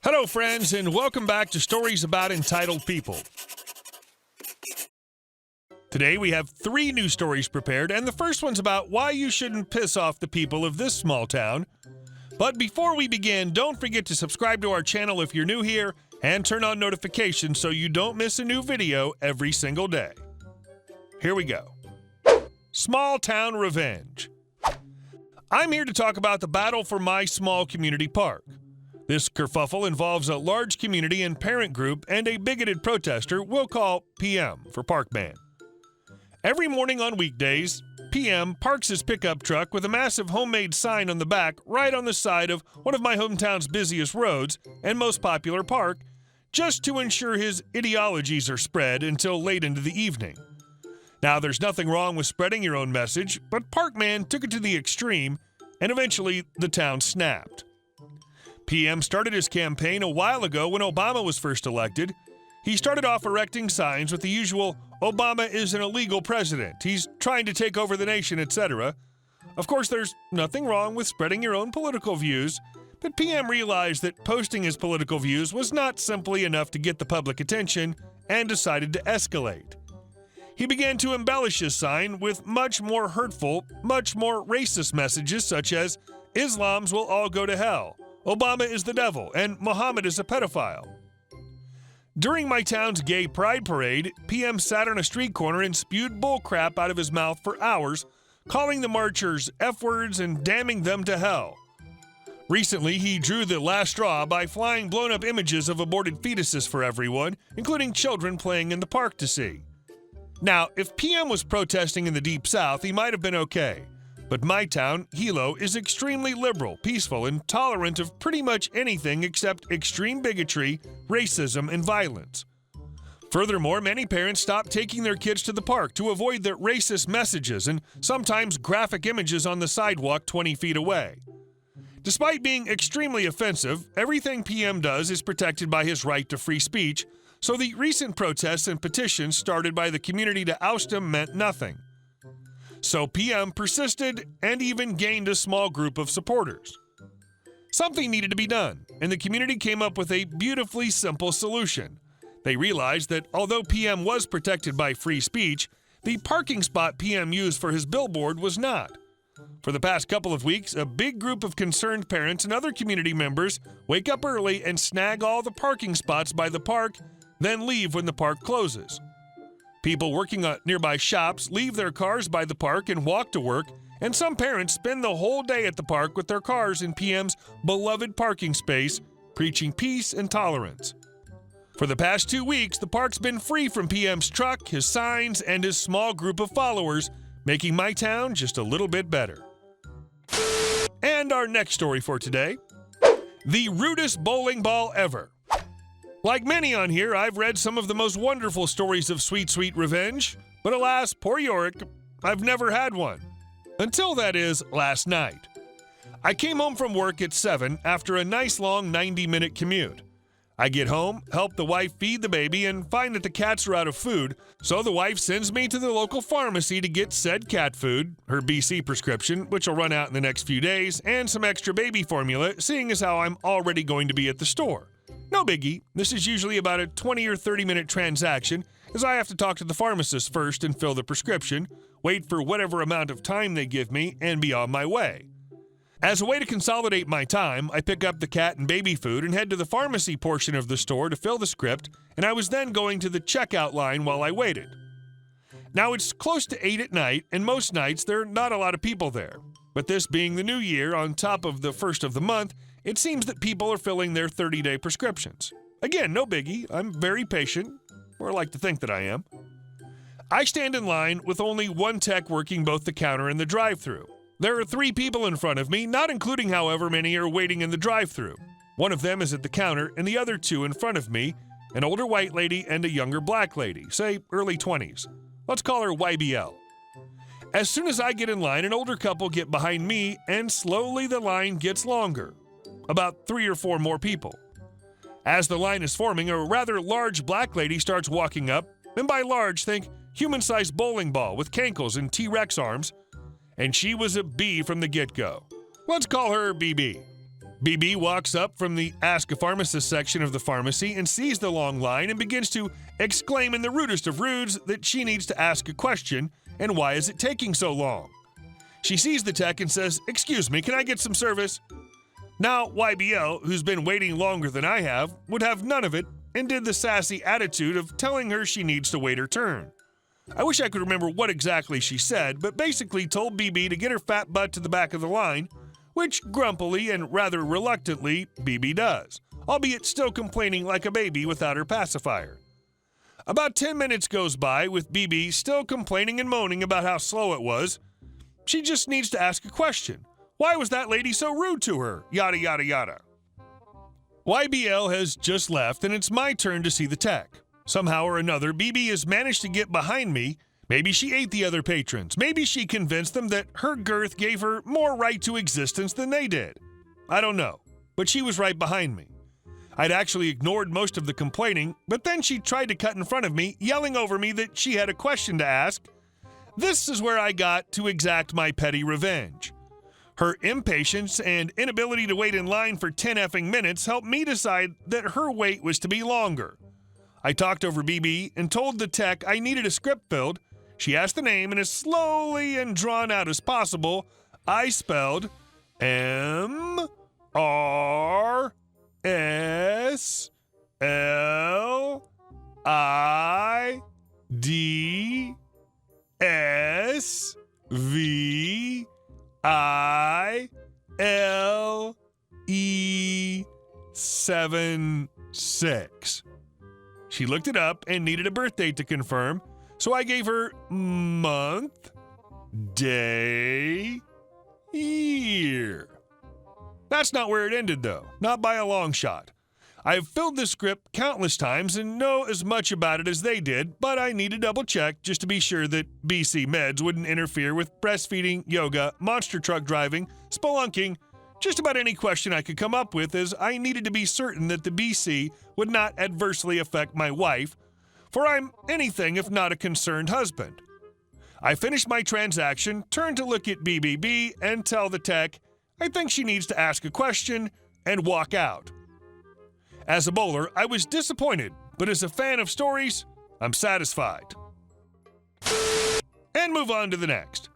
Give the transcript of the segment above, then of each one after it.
Hello, friends, and welcome back to Stories About Entitled People. Today, we have 3 new stories prepared, and the first one's about why you shouldn't piss off the people of this small town. But before we begin, don't forget to subscribe to our channel if you're new here, and turn on notifications so you don't miss a new video every single day. Here we go. Small Town Revenge. I'm here to talk about the battle for my small community park. This kerfuffle involves a large community and parent group and a bigoted protester we'll call PM for Parkman. Every morning on weekdays, PM parks his pickup truck with a massive homemade sign on the back right on the side of one of my hometown's busiest roads and most popular park, just to ensure his ideologies are spread until late into the evening. Now, there's nothing wrong with spreading your own message, but Parkman took it to the extreme, and eventually the town snapped. PM started his campaign a while ago when Obama was first elected. He started off erecting signs with the usual, "Obama is an illegal president, he's trying to take over the nation," etc. Of course, there's nothing wrong with spreading your own political views, but PM realized that posting his political views was not simply enough to get the public attention and decided to escalate. He began to embellish his sign with much more hurtful, much more racist messages such as, "Islams will all go to hell," "Obama is the devil," and "Muhammad is a pedophile." During my town's gay pride parade, PM sat on a street corner and spewed bullcrap out of his mouth for hours, calling the marchers F-words and damning them to hell. Recently, he drew the last straw by flying blown-up images of aborted fetuses for everyone, including children playing in the park to see. Now, if PM was protesting in the Deep South, he might have been okay. But my town, Hilo, is extremely liberal, peaceful, and tolerant of pretty much anything except extreme bigotry, racism, and violence. Furthermore, many parents stop taking their kids to the park to avoid the racist messages and sometimes graphic images on the sidewalk 20 feet away. Despite being extremely offensive, everything PM does is protected by his right to free speech, so the recent protests and petitions started by the community to oust him meant nothing. So PM persisted and even gained a small group of supporters. Something needed to be done, and the community came up with a beautifully simple solution. They realized that although PM was protected by free speech, the parking spot PM used for his billboard was not. For the past couple of weeks, a big group of concerned parents and other community members wake up early and snag all the parking spots by the park, then leave when the park closes. People working at nearby shops leave their cars by the park and walk to work, and some parents spend the whole day at the park with their cars in PM's beloved parking space, preaching peace and tolerance. For the past 2 weeks, the park's been free from PM's truck, his signs, and his small group of followers, making my town just a little bit better. And our next story for today, the rudest bowling ball ever. Like many on here, I've read some of the most wonderful stories of sweet, sweet revenge, but alas, poor Yorick, I've never had one. Until, that is, last night. I came home from work at 7 after a nice long 90-minute commute. I get home, help the wife feed the baby, and find that the cats are out of food, so the wife sends me to the local pharmacy to get said cat food, her BC prescription, which will run out in the next few days, and some extra baby formula, seeing as how I'm already going to be at the store. No biggie, this is usually about a 20 or 30-minute transaction, as I have to talk to the pharmacist first and fill the prescription, wait for whatever amount of time they give me, and be on my way. As a way to consolidate my time, I pick up the cat and baby food and head to the pharmacy portion of the store to fill the script, and I was then going to the checkout line while I waited. Now, it's close to 8 at night, and most nights there are not a lot of people there. But this being the new year, on top of the first of the month, it seems that people are filling their 30-day prescriptions. Again, no biggie, I'm very patient, or I like to think that I am. I stand in line with only one tech working both the counter and the drive-thru. There are 3 people in front of me, not including however many are waiting in the drive-thru. One of them is at the counter, and the other 2 in front of me, an older white lady and a younger black lady, say early 20s. Let's call her YBL. As soon as I get in line, an older couple get behind me, and slowly the line gets longer. About 3 or 4 more people. As the line is forming, a rather large black lady starts walking up, and by large, think human-sized bowling ball with cankles and T-Rex arms, and she was a B from the get-go. Let's call her BB. BB walks up from the Ask a Pharmacist section of the pharmacy and sees the long line and begins to exclaim in the rudest of rudes that she needs to ask a question and why is it taking so long. She sees the tech and says, "Excuse me, can I get some service?" Now, YBL, who's been waiting longer than I have, would have none of it and did the sassy attitude of telling her she needs to wait her turn. I wish I could remember what exactly she said, but basically told BB to get her fat butt to the back of the line, which grumpily and rather reluctantly BB does, albeit still complaining like a baby without her pacifier. About 10 minutes goes by with BB still complaining and moaning about how slow it was. She just needs to ask a question. Why was that lady so rude to her? Yada, yada, yada. YBL has just left and it's my turn to see the tech. Somehow or another, BB has managed to get behind me. Maybe she ate the other patrons. Maybe she convinced them that her girth gave her more right to existence than they did. I don't know, but she was right behind me. I'd actually ignored most of the complaining, but then she tried to cut in front of me, yelling over me that she had a question to ask. This is where I got to exact my petty revenge. Her impatience and inability to wait in line for 10 effing minutes helped me decide that her wait was to be longer. I talked over BB and told the tech I needed a script filled. She asked the name, and as slowly and drawn out as possible, I spelled MRSLIDSVILE76. She looked it up and needed a birth date to confirm, so I gave her month, day, year. That's not where it ended, though, not by a long shot. I've filled this script countless times and know as much about it as they did, but I need to double check just to be sure that BC meds wouldn't interfere with breastfeeding, yoga, monster truck driving, spelunking, just about any question I could come up with, as I needed to be certain that the BC would not adversely affect my wife, for I'm anything if not a concerned husband. I finish my transaction, turn to look at BBB, and tell the tech I think she needs to ask a question, and walk out. As a bowler, I was disappointed, but as a fan of stories, I'm satisfied. And move on to the next.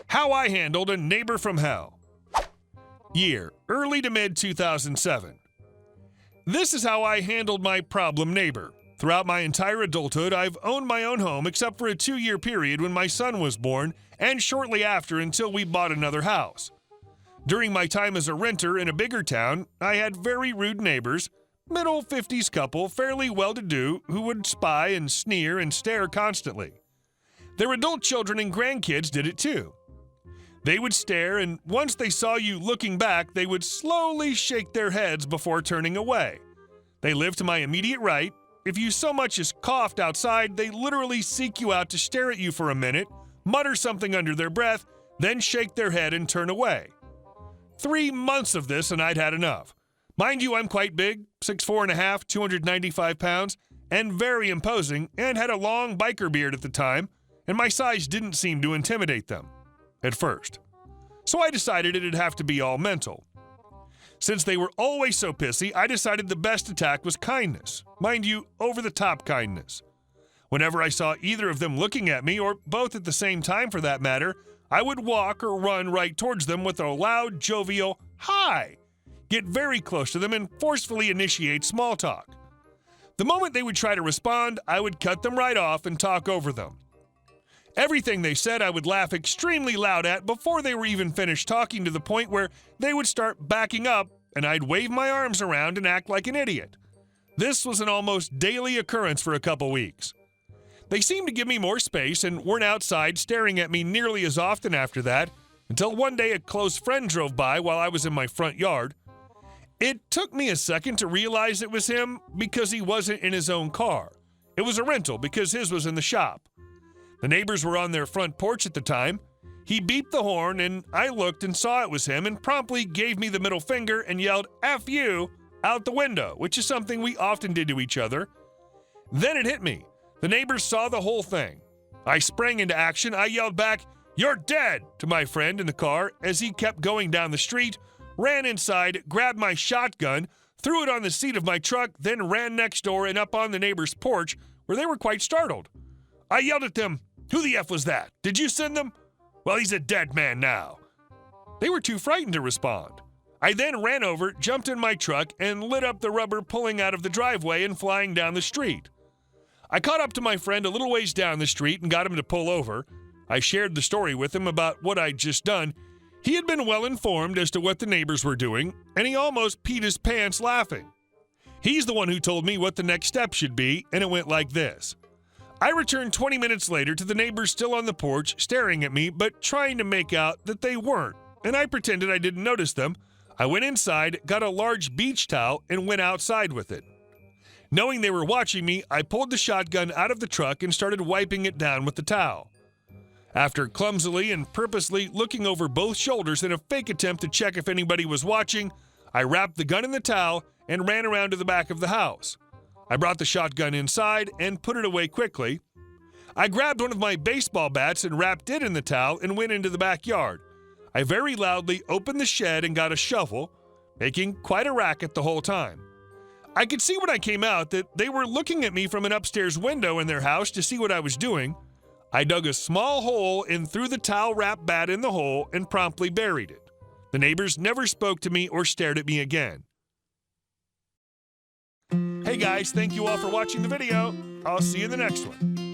How I handled a neighbor from hell. Year, early to mid 2007. This is how I handled my problem neighbor. Throughout my entire adulthood, I've owned my own home except for a 2-year period when my son was born and shortly after until we bought another house. During my time as a renter in a bigger town, I had very rude neighbors, middle 50s couple, fairly well-to-do, who would spy and sneer and stare constantly. Their adult children and grandkids did it too. They would stare, and once they saw you looking back, they would slowly shake their heads before turning away. They lived to my immediate right. If you so much as coughed outside, they literally seek you out to stare at you for a minute, mutter something under their breath, then shake their head and turn away. 3 months of this and I'd had enough. Mind you, I'm quite big, 6'4.5", 295 pounds, and very imposing, and had a long biker beard at the time, and my size didn't seem to intimidate them. At first. So I decided it'd have to be all mental. Since they were always so pissy, I decided the best attack was kindness. Mind you, over-the-top kindness. Whenever I saw either of them looking at me, or both at the same time for that matter, I would walk or run right towards them with a loud, jovial, "Hi!" Get very close to them and forcefully initiate small talk. The moment they would try to respond, I would cut them right off and talk over them. Everything they said I would laugh extremely loud at before they were even finished talking, to the point where they would start backing up and I'd wave my arms around and act like an idiot. This was an almost daily occurrence for a couple weeks. They seemed to give me more space and weren't outside staring at me nearly as often after that, until one day a close friend drove by while I was in my front yard. It took me a second to realize it was him because he wasn't in his own car. It was a rental because his was in the shop. The neighbors were on their front porch at the time. He beeped the horn, and I looked and saw it was him and promptly gave me the middle finger and yelled, "F you," out the window, which is something we often did to each other. Then it hit me. The neighbors saw the whole thing. I sprang into action. I yelled back, "You're dead," to my friend in the car as he kept going down the street, ran inside, grabbed my shotgun, threw it on the seat of my truck, then ran next door and up on the neighbor's porch, where they were quite startled. I yelled at them, "Who the F was that? Did you send them?" "Well, he's a dead man now." They were too frightened to respond. I then ran over, jumped in my truck, and lit up the rubber pulling out of the driveway and flying down the street. I caught up to my friend a little ways down the street and got him to pull over. I shared the story with him about what I'd just done. He had been well informed as to what the neighbors were doing, and he almost peed his pants laughing. He's the one who told me what the next step should be, and it went like this. I returned 20 minutes later to the neighbors still on the porch, staring at me, but trying to make out that they weren't, and I pretended I didn't notice them. I went inside, got a large beach towel, and went outside with it. Knowing they were watching me, I pulled the shotgun out of the truck and started wiping it down with the towel. After clumsily and purposely looking over both shoulders in a fake attempt to check if anybody was watching, I wrapped the gun in the towel and ran around to the back of the house. I brought the shotgun inside and put it away quickly. I grabbed one of my baseball bats and wrapped it in the towel and went into the backyard. I very loudly opened the shed and got a shovel, making quite a racket the whole time. I could see when I came out that they were looking at me from an upstairs window in their house to see what I was doing. I dug a small hole and threw the towel-wrapped bat in the hole and promptly buried it. The neighbors never spoke to me or stared at me again. Hey guys, thank you all for watching the video. I'll see you in the next one.